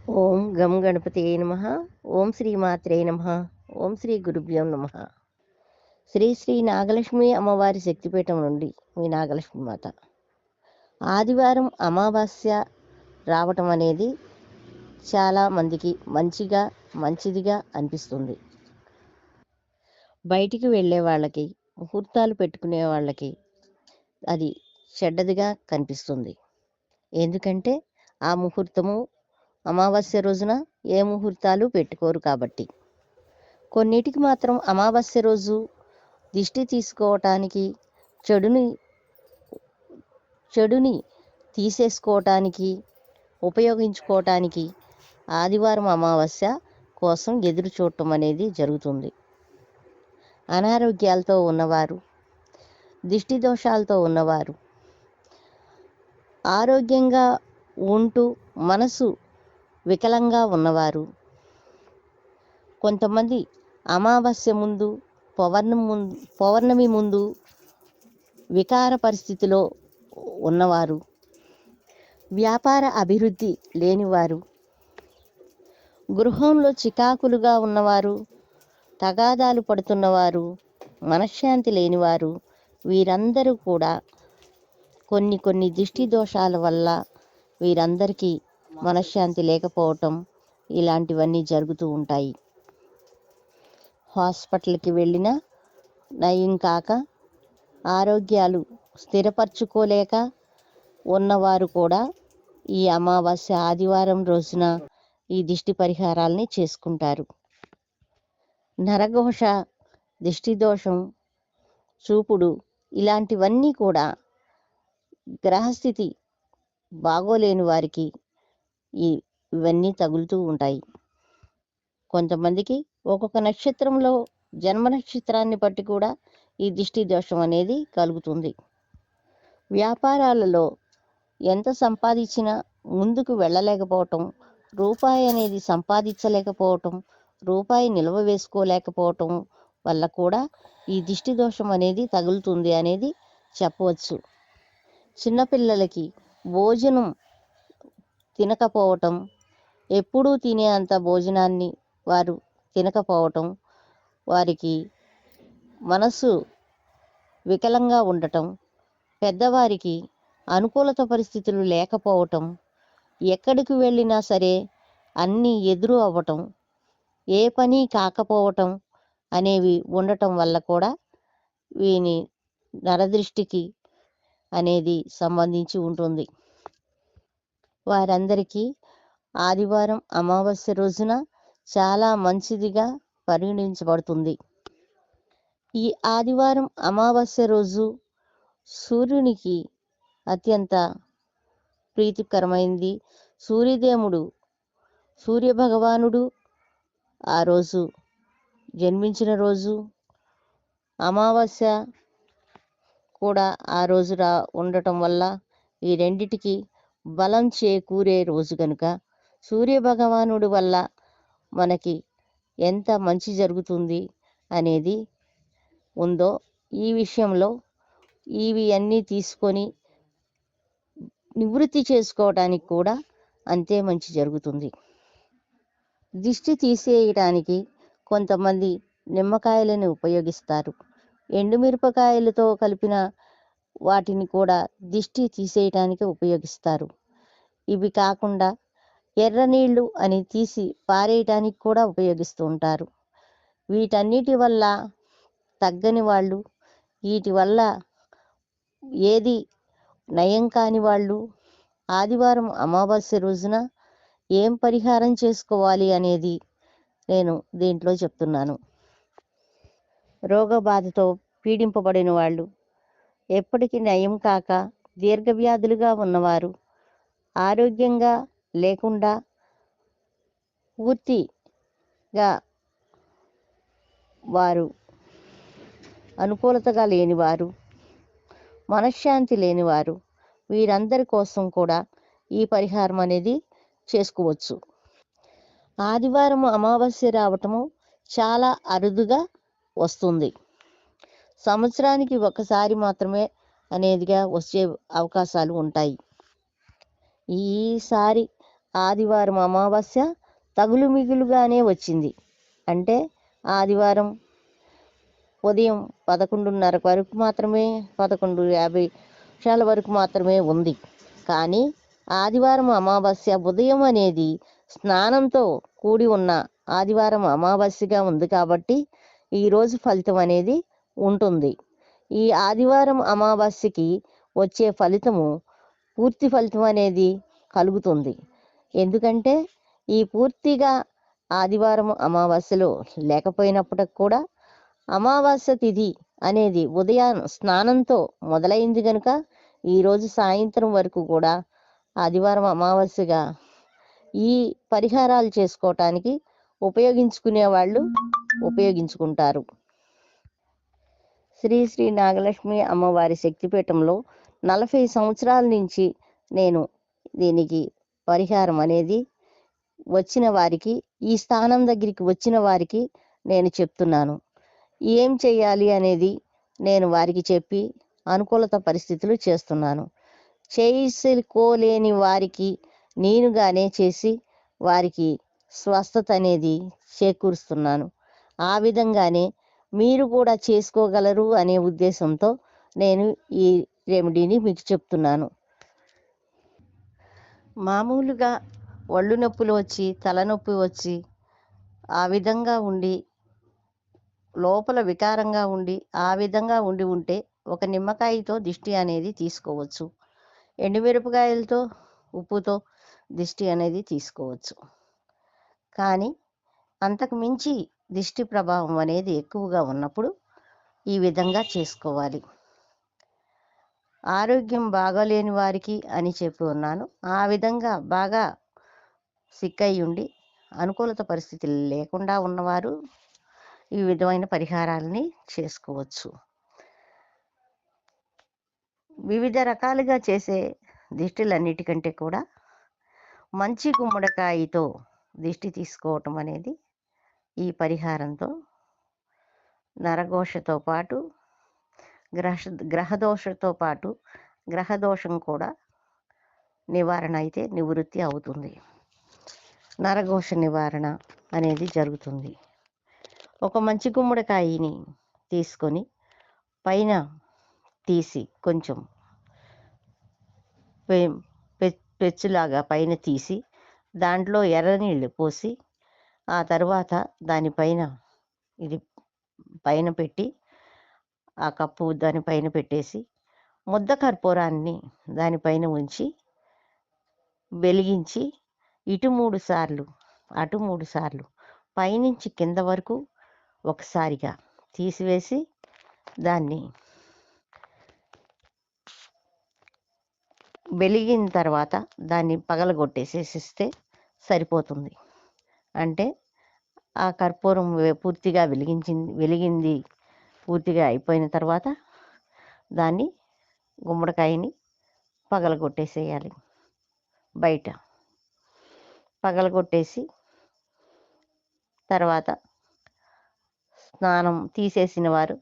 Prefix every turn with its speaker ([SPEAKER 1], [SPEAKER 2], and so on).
[SPEAKER 1] ఓం గం గణపతియే నమః. ఓం శ్రీ మాత్రే నమః. ఓం శ్రీ గురుభ్యో నమః. శ్రీ శ్రీ నాగలక్ష్మి అమ్మవారి శక్తిపీఠం నుండి మీ నాగలక్ష్మి మాత. ఆదివారం అమావాస్య రావటం అనేది చాలా మందికి మంచిదిగా అనిపిస్తుంది. బయటికి వెళ్ళే వాళ్ళకి, ముహూర్తాలు పెట్టుకునే వాళ్ళకి అది చెడ్డదిగా కనిపిస్తుంది. ఎందుకంటే ఆ ముహూర్తము అమావాస్య రోజున ఏ ముహూర్తాలు పెట్టుకోరు కాబట్టి. కొన్నిటికి మాత్రం అమావాస్య రోజు దిష్టి తీసుకోవటానికి, చెడుని తీసేసుకోవటానికి, ఉపయోగించుకోవటానికి ఆదివారం అమావాస్య కోసం ఎదురు చూడటం అనేది జరుగుతుంది. అనారోగ్యాలతో ఉన్నవారు, దిష్టి దోషాలతో ఉన్నవారు, ఆరోగ్యంగా ఉంటూ మనసు వికలంగా ఉన్నవారు, కొంతమంది అమావాస్య ముందు, పౌర్ణమి ముందు వికార పరిస్థితిలో ఉన్నవారు, వ్యాపార అభివృద్ధి లేనివారు, గృహంలో చికాకులుగా ఉన్నవారు, తగాదాలు పడుతున్నవారు, మనశ్శాంతి లేనివారు, వీరందరూ కూడా కొన్ని దిష్టి దోషాల వల్ల వీరందరికీ మనశ్శాంతి లేకపోవటం ఇలాంటివన్నీ జరుగుతూ ఉంటాయి. హాస్పిటల్కి వెళ్ళినా నయం కాక, ఆరోగ్యాలు స్థిరపరచుకోలేక ఉన్నవారు కూడా ఈ అమావాస్య ఆదివారం రోజున ఈ దిష్టి పరిహారాల్ని చేసుకుంటారు. నరఘోష, దిష్టి దోషం, చూపుడు ఇలాంటివన్నీ కూడా గ్రహస్థితి బాగోలేని వారికి ఇవన్నీ తగులుతూ ఉంటాయి. కొంతమందికి ఒక్కొక్క నక్షత్రంలో జన్మ నక్షత్రాన్ని బట్టి కూడా ఈ దిష్టి దోషం అనేది కలుగుతుంది. వ్యాపారాలలో ఎంత సంపాదించినా ముందుకు వెళ్ళలేకపోవటం, రూపాయి అనేది సంపాదించలేకపోవటం, రూపాయి నిల్వ వేసుకోలేకపోవటం వల్ల కూడా ఈ దిష్టి దోషం అనేది తగులుతుంది అనేది చెప్పవచ్చు. చిన్నపిల్లలకి భోజనం తినకపోవటం, ఎప్పుడూ తినే అంత భోజనాన్ని వారు తినకపోవటం, వారికి మనసు వికలంగా ఉండటం, పెద్దవారికి అనుకూలత పరిస్థితులు లేకపోవటం, ఎక్కడికి వెళ్ళినా సరే అన్నీ ఎదురు అవ్వటం, ఏ పని కాకపోవటం అనేవి ఉండటం వల్ల కూడా వీని నరదృష్టికి అనేది సంబంధించి ఉంటుంది. వారందరికీ ఆదివారం అమావాస్య రోజున చాలా మంచిదిగా పరిగణించబడుతుంది. ఈ ఆదివారం అమావాస్య రోజు సూర్యునికి అత్యంత ప్రీతికరమైంది. సూర్యభగవానుడు ఆ రోజు జన్మించిన రోజు, అమావాస్య కూడా ఆ రోజు ఉండటం వల్ల ఈ రెండిటికి బలం చేకూరే రోజు కనుక సూర్యభగవానుడి వల్ల మనకి ఎంత మంచి జరుగుతుంది అనేది ఉందో ఈ విషయంలో ఇవి అన్నీ తీసుకొని నివృత్తి చేసుకోవడానికి కూడా అంతే మంచి జరుగుతుంది. దిష్టి తీసేయడానికి కొంతమంది నిమ్మకాయలను ఉపయోగిస్తారు. ఎండుమిరపకాయలతో కలిపిన వాటిని కూడా దిష్టి తీసేయటానికి ఉపయోగిస్తారు. ఇవి కాకుండా ఎర్ర నీళ్లు అని తీసి పారేయటానికి కూడా ఉపయోగిస్తూ ఉంటారు. వీటన్నిటి వల్ల తగ్గని వాళ్ళు, వీటి వల్ల ఏది నయం కాని వాళ్ళు ఆదివారం అమావాస్య రోజున ఏం పరిహారం చేసుకోవాలి అనేది నేను దీంట్లో చెప్తున్నాను. రోగబాధతో పీడింపబడిన వాళ్ళు, ఎప్పటికీ నయం కాక దీర్ఘవ్యాధులుగా ఉన్నవారు, ఆరోగ్యంగా లేకుండా పూర్తిగా వారు అనుకూలతగా లేనివారు, మనశ్శాంతి లేనివారు, వీరందరి కోసం కూడా ఈ పరిహారం అనేది చేసుకోవచ్చు. ఆదివారం అమావాస్య రావటము చాలా అరుదుగా వస్తుంది. సంవత్సరానికి ఒకసారి మాత్రమే అనేదిగా వచ్చే అవకాశాలు ఉంటాయి. ఈసారి ఆదివారం అమావాస్య తగులు మిగులుగానే వచ్చింది. అంటే ఆదివారం ఉదయం 11:30 వరకు మాత్రమే, 11:50 వరకు మాత్రమే ఉంది. కానీ ఆదివారం అమావాస్య ఉదయం అనేది స్నానంతో కూడి ఉన్న ఆదివారం అమావాస్యగా ఉంది కాబట్టి ఈరోజు ఫలితం అనేది ఉంటుంది. ఈ ఆదివారం అమావాస్యకి వచ్చే ఫలితము పూర్తి ఫలితం అనేది కలుగుతుంది. ఎందుకంటే ఈ పూర్తిగా ఆదివారం అమావాస్యలో లేకపోయినప్పటికి కూడా అమావాస్య తిథి అనేది ఉదయం స్నానంతో మొదలైంది కనుక ఈరోజు సాయంత్రం వరకు కూడా ఆదివారం అమావాస్యగా ఈ పరిహారాలు చేసుకోవటానికి ఉపయోగించుకునే వాళ్ళు ఉపయోగించుకుంటారు. శ్రీ శ్రీ నాగలక్ష్మి అమ్మవారి శక్తిపీఠంలో 40 సంవత్సరాల నుంచి నేను దీనికి పరిహారం అనేది వచ్చిన వారికి, ఈ స్థానం దగ్గరికి వచ్చిన వారికి నేను చెప్తున్నాను. ఏం చేయాలి అనేది నేను వారికి చెప్పి అనుకూలత పరిస్థితులు చేస్తున్నాను. చేసుకోలేని వారికి నేనుగానే చేసి వారికి స్వస్థత అనేది చేకూరుస్తున్నాను. ఆ విధంగానే మీరు కూడా చేసుకోగలరు అనే ఉద్దేశంతో నేను ఈ రెమెడీని మీకు చెప్తున్నాను. మామూలుగా ఒళ్ళు నొప్పులు వచ్చి, తలనొప్పి వచ్చి, ఆ విధంగా ఉండి, లోపల వికారంగా ఉండి, ఆ విధంగా ఉంటే ఒక నిమ్మకాయతో దిష్టి అనేది తీసుకోవచ్చు. ఎండుమిరపకాయలతో, ఉప్పుతో దిష్టి అనేది తీసుకోవచ్చు. కానీ అంతకు మించి దిష్టి ప్రభావం అనేది ఎక్కువగా ఉన్నప్పుడు ఈ విధంగా చేసుకోవాలి. ఆరోగ్యం బాగోలేని వారికి అని చెప్పి ఉన్నాను. ఆ విధంగా బాగా సిక్కయి ఉండి అనుకూలత పరిస్థితులు లేకుండా ఉన్నవారు ఈ విధమైన పరిహారాలని చేసుకోవచ్చు. వివిధ రకాలుగా చేసే దిష్టిలన్నిటికంటే కూడా మంచి గుమ్మడికాయతో దిష్టి తీసుకోవటం అనేది ఈ పరిహారంతో నరఘోషతో పాటు గ్రహదోషంతో పాటు గ్రహదోషం కూడా నివారణ అయితే నివృత్తి అవుతుంది. నరఘోష నివారణ అనేది జరుగుతుంది. ఒక మంచి గుమ్మడికాయని తీసుకొని పైన తీసి కొంచెం పెచ్చులాగా పైన తీసి దాంట్లో ఎర్రనీళ్ళు పోసి ఆ తర్వాత దానిపైన ఇది పైన పెట్టి ఆ కప్పు దానిపైన పెట్టేసి ముద్ద కర్పూరాన్ని దానిపైన ఉంచి వెలిగించి ఇటు 3 సార్లు అటు 3 సార్లు పైనుంచి కింద వరకు ఒకసారిగా తీసివేసి దాన్ని వెలిగిన తర్వాత దాన్ని పగలగొట్టేసేసిస్తే సరిపోతుంది. అంటే ఆ కర్పూరం పూర్తిగా వెలిగింది పూర్తిగా అయిపోయిన తర్వాత దాన్ని గుమ్మడికాయని పగలగొట్టేసేయాలి. బయట పగలగొట్టేసి తర్వాత స్నానం తీసేసిన వారు